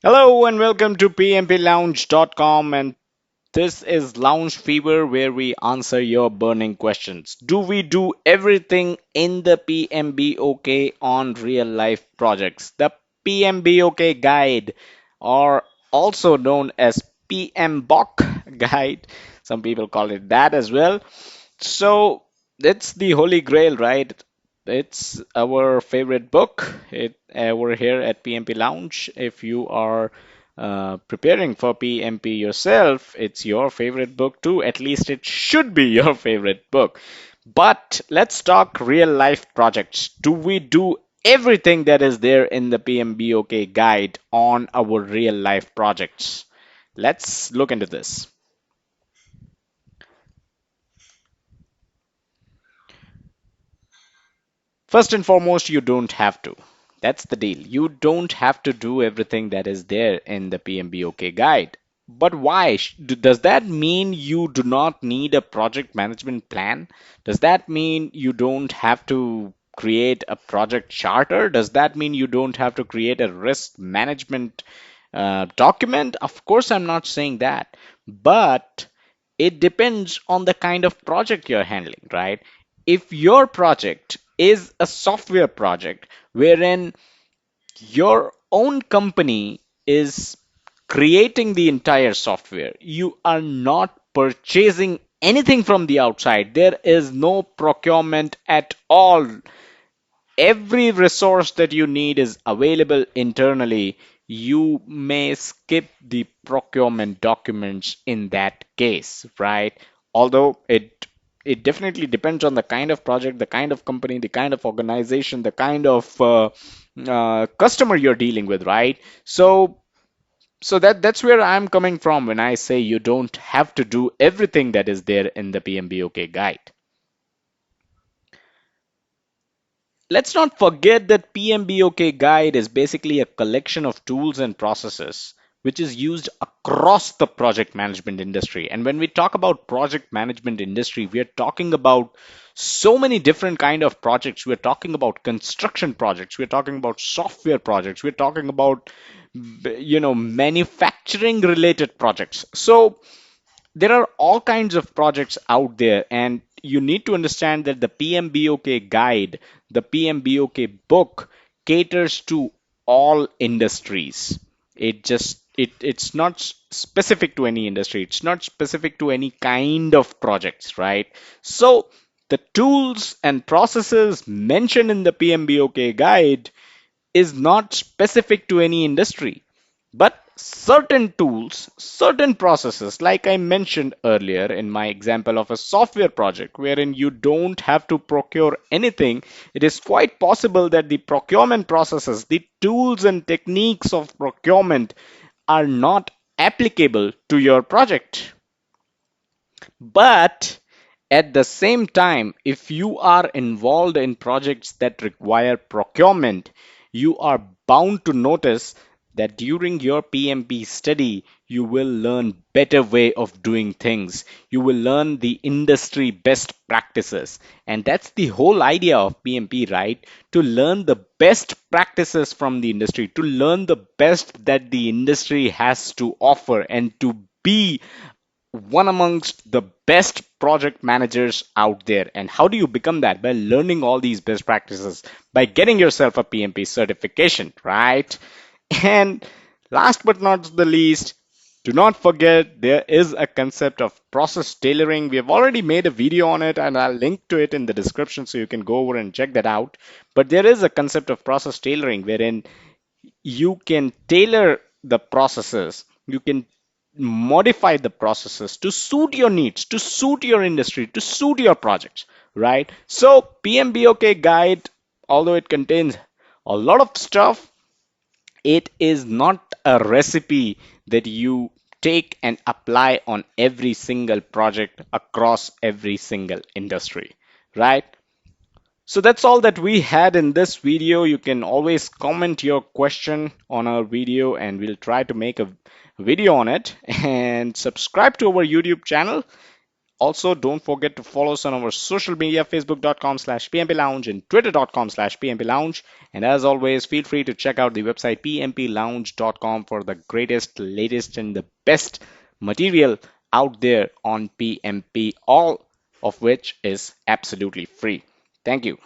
Hello and welcome to PMPLounge.com, and this is Lounge Fever where we answer your burning questions. Do we do everything in the PMBOK on real life projects? The PMBOK guide, or also known as PMBOK guide, some people call it that as well. So it's the holy grail, right? It's our favorite book. We're here at PMP Lounge. If you are preparing for PMP yourself, it's your favorite book too. At least it should be your favorite book. But let's talk real life projects. Do we do everything that is there in the PMBOK guide on our real life projects? Let's look into this. First and foremost, you don't have to. That's the deal. You don't have to do everything that is there in the PMBOK guide. But why? Does that mean you do not need a project management plan? Does that mean you don't have to create a project charter? Does that mean you don't have to create a risk management document? Of course, I'm not saying that. But it depends on the kind of project you're handling, right? If your project is a software project wherein your own company is creating the entire software, you are not purchasing anything from the outside, there is no procurement at all. Every resource that you need is available internally. You may skip the procurement documents in that case, right? Although it definitely depends on the kind of project, the kind of company, the kind of organization, the kind of customer you're dealing with, right? So that's where I'm coming from when I say you don't have to do everything that is there in the PMBOK guide. Let's not forget that PMBOK guide is basically a collection of tools and processes which is used across the project management industry. And when we talk about project management industry, we are talking about so many different kind of projects. We're talking about construction projects, we're talking about software projects, we're talking about manufacturing related projects. So there are all kinds of projects out there, and you need to understand that the PMBOK guide, the PMBOK book, caters to all industries. It's not specific to any industry. It's not specific to any kind of projects, right? So the tools and processes mentioned in the PMBOK guide is not specific to any industry. But certain tools, certain processes, like I mentioned earlier in my example of a software project wherein you don't have to procure anything, it is quite possible that the procurement processes, the tools and techniques of procurement are not applicable to your project. But at the same time, if you are involved in projects that require procurement, you are bound to notice that during your PMP study, you will learn better way of doing things. You will learn the industry best practices. And that's the whole idea of PMP, right? To learn the best practices from the industry, to learn the best that the industry has to offer, and to be one amongst the best project managers out there. And how do you become that? By learning all these best practices, by getting yourself a PMP certification, right? And last but not the least, do not forget there is a concept of process tailoring. We have already made a video on it, and I'll link to it in the description so you can go over and check that out. But there is a concept of process tailoring wherein you can tailor the processes, you can modify the processes to suit your needs, to suit your industry, to suit your projects, right? So PMBOK guide, although it contains a lot of stuff, it is not a recipe that you take and apply on every single project across every single industry, right? So that's all that we had in this video. You can always comment your question on our video and we'll try to make a video on it, and subscribe to our YouTube channel. Also, don't forget to follow us on our social media, facebook.com/PMP Lounge and twitter.com/PMP Lounge. And as always, feel free to check out the website pmplounge.com for the greatest, latest, and the best material out there on PMP, all of which is absolutely free. Thank you.